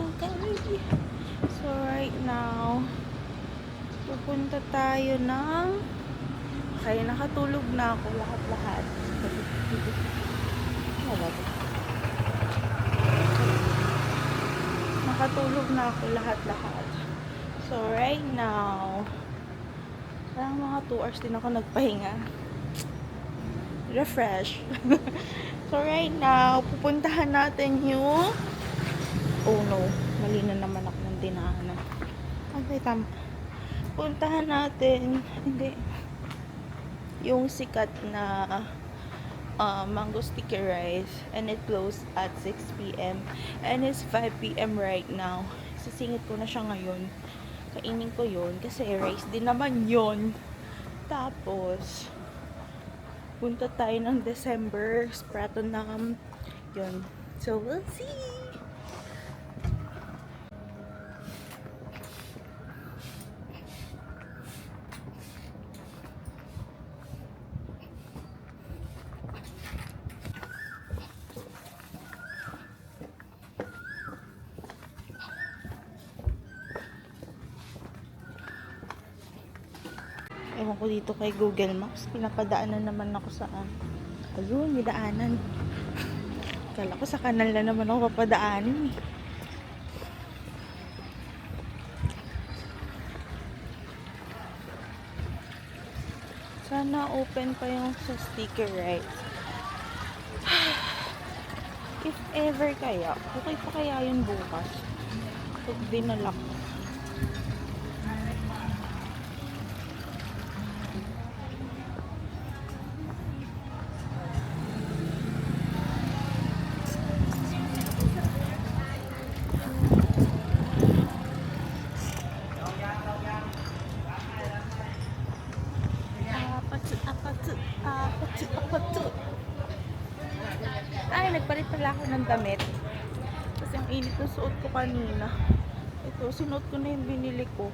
Okay. So right now, pupunta tayo ng... Okay, nakatulog na ako lahat-lahat. Nakatulog na ako lahat-lahat. So right now, parang mga 2 hours din ako nagpahinga. Refresh. So right now, pupuntahan natin yung... Oh no, mali na naman ako ng dinaanan. Okay, tama. Puntahan natin, hindi, yung sikat na mango sticky rice, and it closed at 6 p.m. and it's 5 p.m. right now. Sisingit ko na siya ngayon. Kainin ko yun kasi rice din naman yun. Tapos punta tayo ng December Spratonam yun. So we'll see. Ewan ko dito kay Google Maps. Pinapadaanan naman ako saan. Ayun, may daanan. Kala ko sa kanal na naman ako papadaanin eh. Sana open pa yung sa sticker rights. If ever kaya, okay pa kaya yun bukas. Pag dinalak. Ay, nagpalit pala ako ng damit. Kasi ang init na suot ko kanina. Ito, sinuot ko na yung binili ko.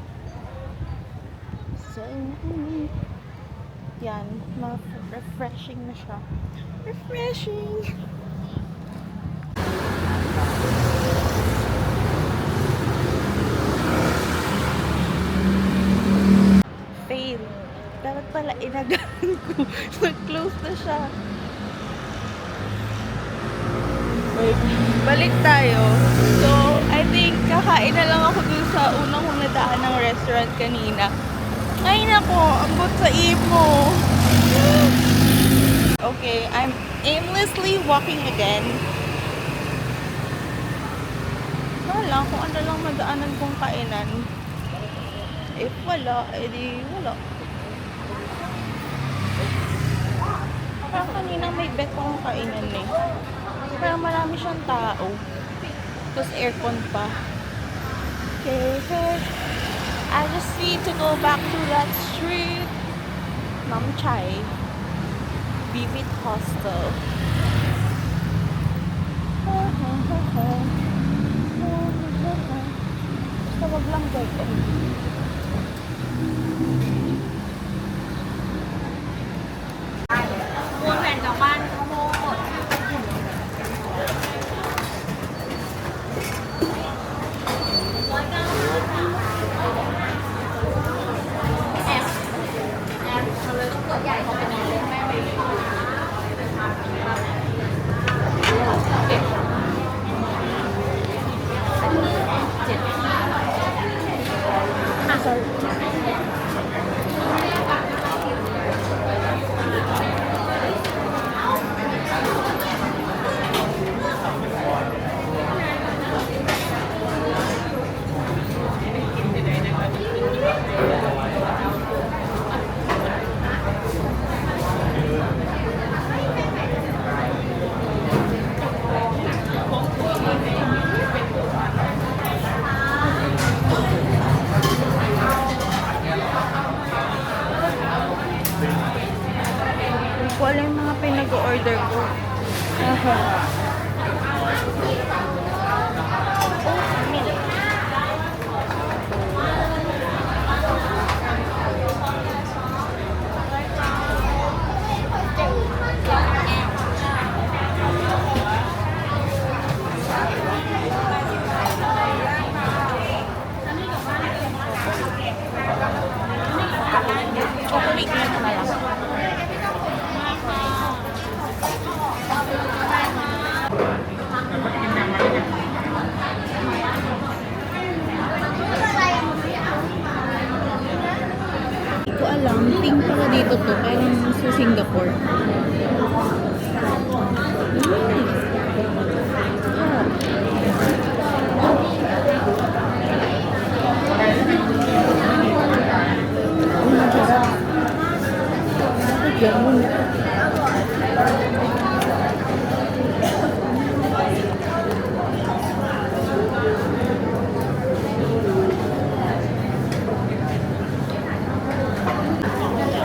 So, yan. Refreshing na siya. Refreshing! Fail. Dapat pala inagaan ko. Nag-close na siya. Wait, balik tayo. So, I think kakain na lang ako dun sa unang kong nadaan ng restaurant kanina. Ngayon ako, ambot sa imo. Okay, I'm aimlessly walking again. Wala, kung ano lang madaanan kong kainan. If wala, edi wala. Parang kanina may bet akong kainan eh. Parang marami siyang tao. Tapos aircon pa. Okay. I just need to go back to that street. Nam Chai. Vivid Hostel. Basta wag lang ganyan. Mga dito to, parang sa Singapore. Ganun.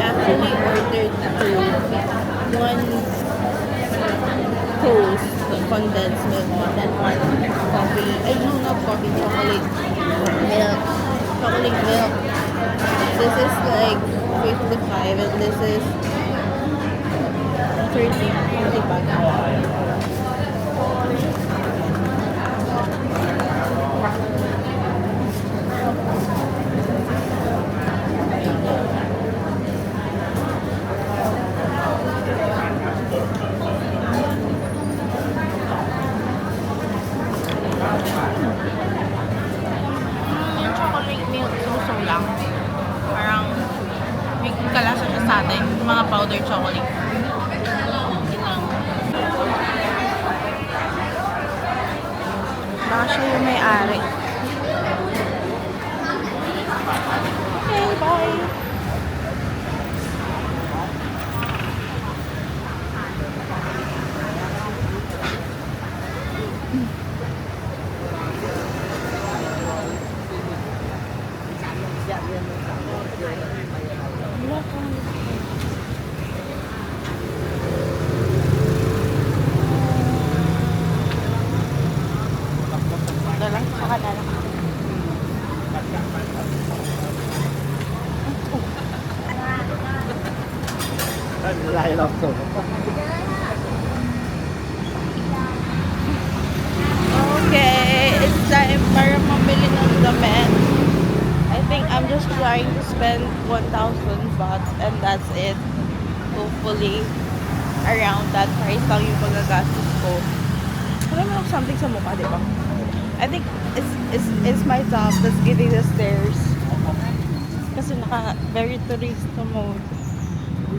Actually ordered one toast condensed milk and then one coffee. I no, not coffee, chocolate milk. Chocolate milk. This is like 55 and this is 30 baht. Yung chocolate milk, suso lang. Parang may kalasa siya sa atin. Yung mga powdered chocolate. Baka siya yung may-ari. Okay, bye! Dalang saka dalang. Layo lang to. Okay, it's time para mamili ng damit. I think I'm just trying to spend 1,000 baht and that's it. Hopefully, around that price lang yung magagastos ko. Wala mo lang something sa mukha, di ba? I think it's my top that's getting the stairs. Kasi naka very tourista mode.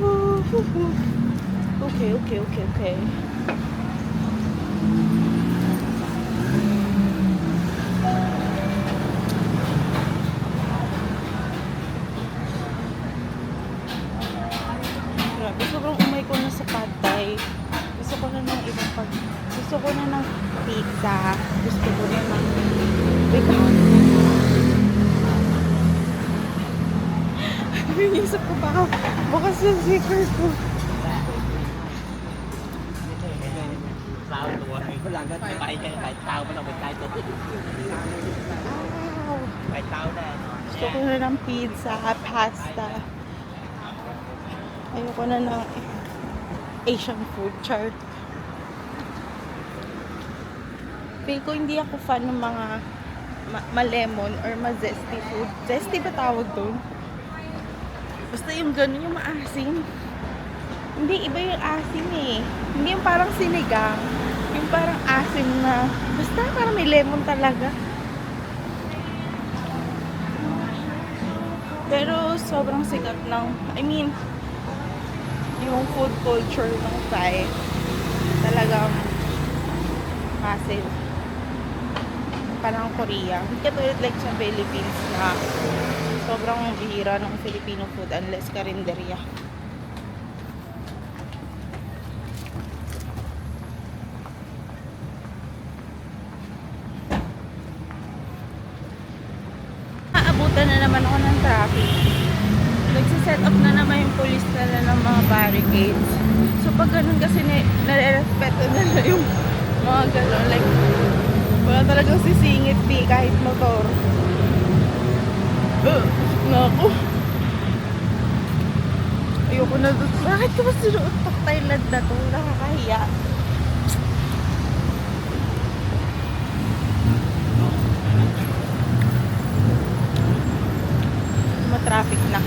Okay. Grabe, sobrang umay ko na sa pad thai. Gusto ko na ng ibang gusto ko na ng pizza. Gusto ko na ng wait lang. Inisip ko baka bukas yung zipper ko. Gusto ko na ng pizza, pasta. Ayoko na ng Asian food chart. Feel ko hindi ako fan ng mga ma-lemon or ma-zesty food. Zesty ba tawag doon? Basta yung ganun, yung maasim. Hindi, iba yung asim eh. Hindi yung parang sinigang. Yung parang asim na, basta parang may lemon talaga. Pero sobrang sikat ng, yung food culture ng Thai. Talagang massive. Parang Korea. Hindi katulad like sa Philippines na sobrang bihira ng Filipino food unless karinderya. Aabutan na naman ako ng traffic. Nagsiset up na naman yung police na ng mga barricades. So pag ganun kasi nare-respeto nila yung mga ganun. Like, wala talagang sisingit kahit motor. Naku. Ayoko na doon. Bakit ko ba sinuot pag Thailand na to? Nakakahiya. Traffic na.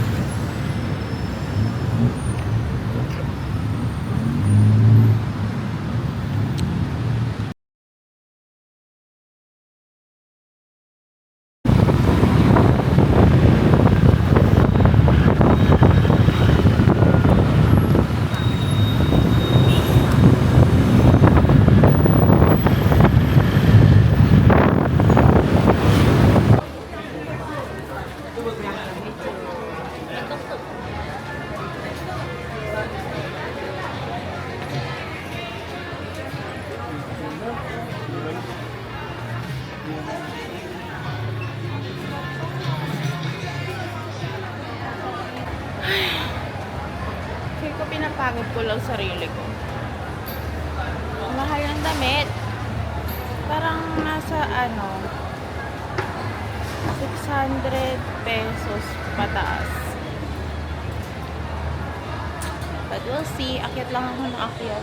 pinapagod ko lang sarili ko. Mahal ng damit. Parang nasa 600 pesos pataas. But we'll see. Akyat lang ako ng akyat.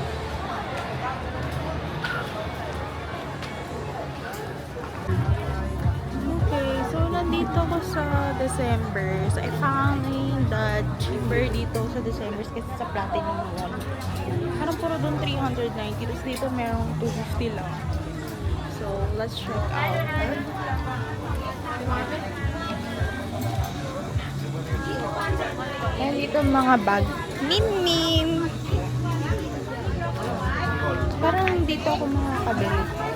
Okay, so nandito ko sa December's. I found the cheaper dito sa December's kasi sa Platinum Mall. Parang puro doon 390. Tapos dito merong 250 lang. So, let's check out. Ayan dito mga bag. Min-min! Parang dito ako makakabili.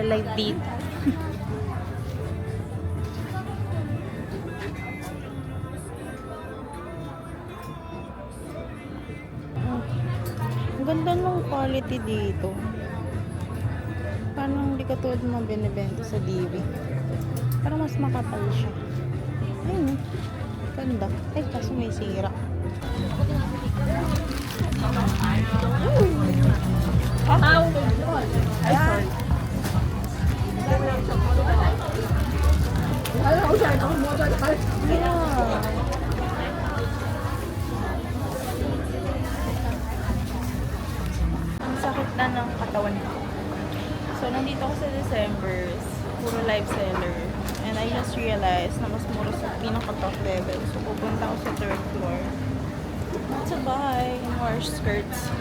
Live dito. Ang ganda ng quality dito. Parang hindi katulad ng mga binibenta sa DV. Parang mas makapal siya. Ayun. Ganda. Ay, kaso may sira. Ay, sorry. Ang sakit na ng katawan ko. So, nandito ako sa December's. Puro live seller. And I just realized na mas mura sa pinaka-top level. So, pupunta ako sa third floor. To buy more skirts.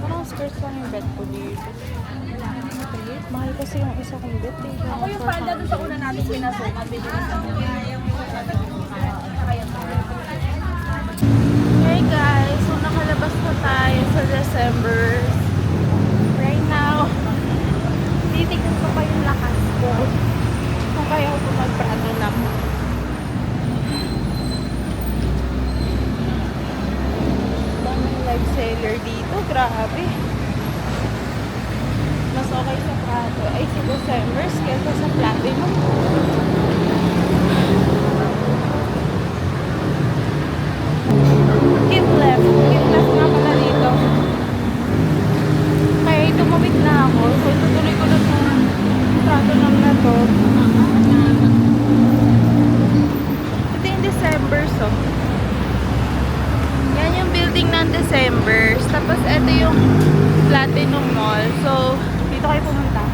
Parang skirts lang yung bet ko dito. Mahal kasi yung isa kong bet eh. Ako yung panda doon sa una natin pinasok. Hey guys, so nakalabas na tayo sa December. Right now, titignan ko pa yung lakas ko. Kung kaya ko magprado lang. Daming live seller dito, grabe. Mas okay sa Prado ay si December's kaysa sa Platinum. Keep left nga pala dito. Kaya tumawid na ako. So itutuloy ko na itong Platinum na to. Ito yung December's oh. Yan yung building ng December's. Tapos ito yung Platinum Mall. So dito kayo pumunta.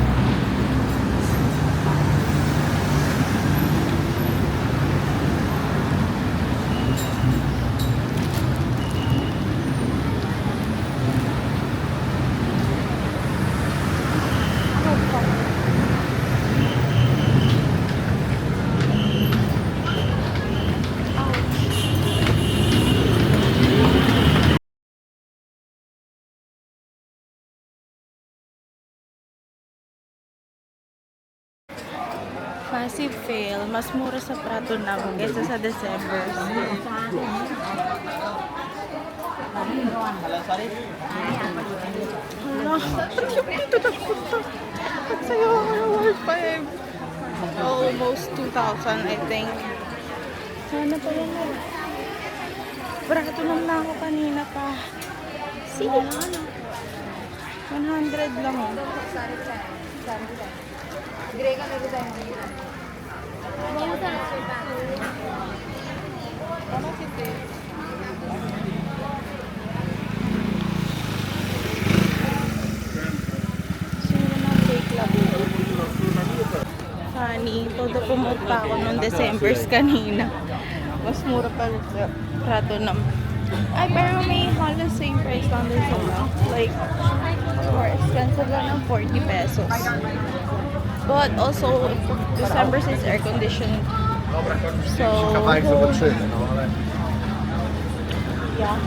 Massive fail. Mas mura sa Prato na kaysa sa December. Hala, ba't yung dito nagpunta? Ba't sa'yo ako ng 1.5? Almost 2,000 I think. Sana pa yan na. Prato na ako kanina pa. See? 100 lang oh. Funny, todo pumunta ako nung December's kanina. Mas mura pa sa Prato na. Ay, pero may halos same price lang din sila. Like, more expensive lang ng 40 pesos. But also, December's is air conditioned. So, yeah.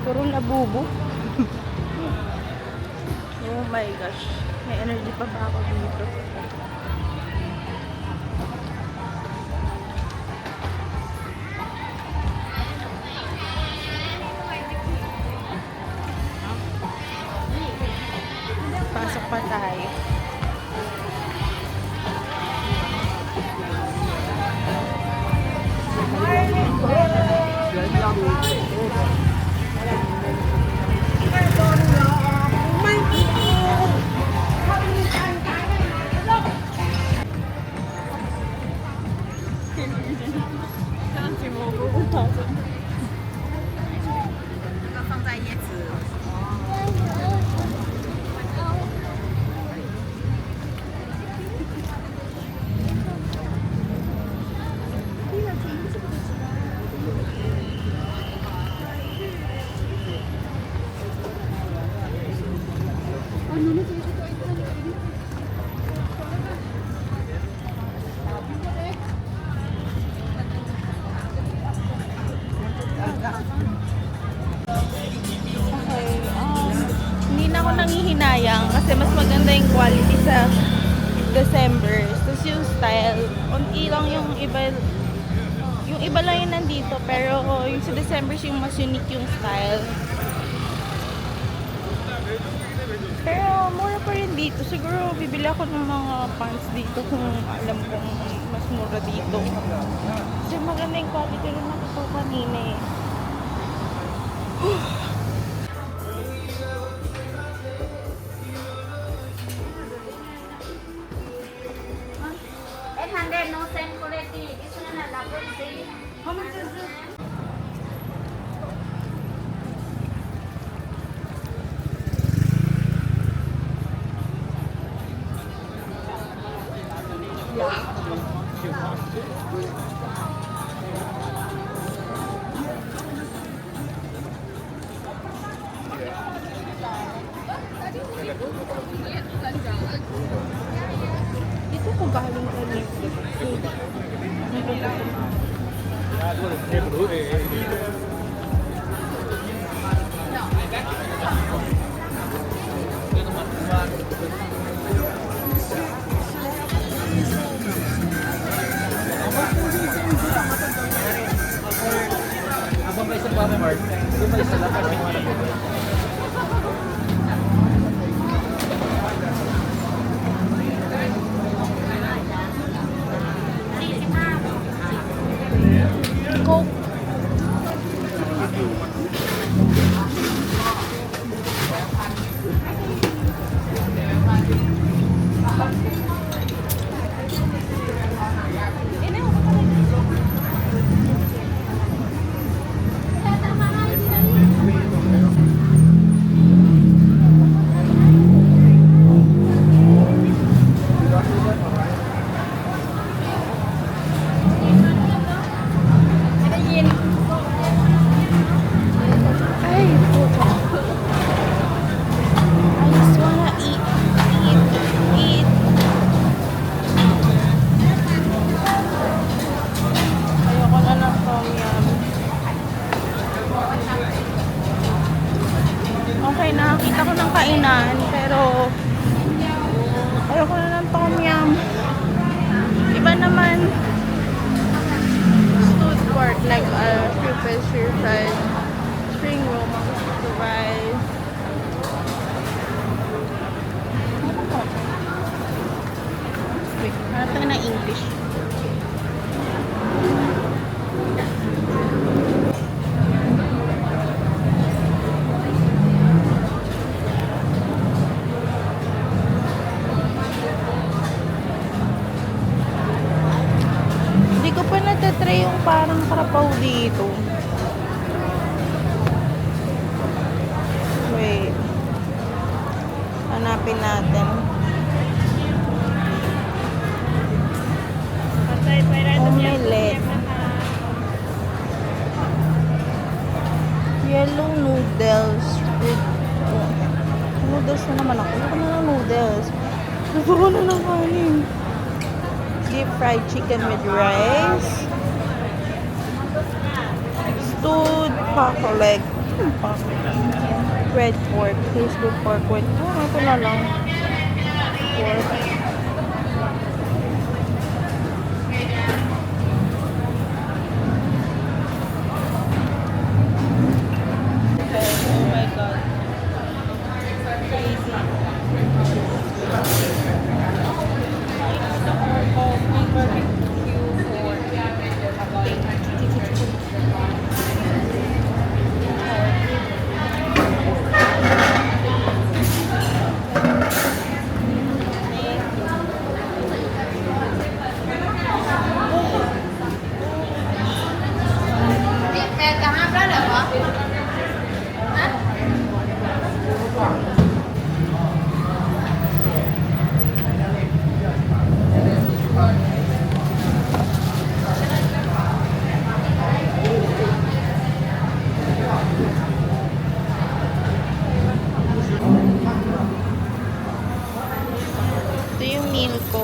Puro labubo. Oh my gosh. May energy pa ba ako dito? Pasok pa tayo. Okay, hindi na ako nangihinayang kasi mas maganda yung quality sa December. Tapos yung style, unti lang yung iba lang yung nandito, pero yung sa December yung mas unique yung style. Pero mura pa rin dito. Siguro bibili ako ng mga pants dito kung alam kong mas mura dito. Kasi maganda yung quality rin ako kanina eh. No same quality. This one is double C. How much is this? Dito ko galing kanina. Abang may isang Papa Mart, yung may isa lang kasi yung alam ko. Coke. Ay, puta. I just wanna eat. Ayoko na ng tom yum. Okay, nakakita ko ng kainan, pero ayoko na ng tom yum. Iba naman. Stewed pork, like triple stir fried. Spring roll, mga rice. Wait, hanap tayo ng English. Hindi ko pa natatry yung parang karapaw dito. Wait. Hanapin natin. Omelette. Yellow noodles. Noodles na naman ako. Gusto ko na ng noodles. Gusto ko na ng kanin. Deep fried chicken with rice. Stewed pork leg. Red pork. Facebook pork with. Oh, ito na lang. Pork. Oh my god. Crazy. Coffee barbecue ito yung meal ko.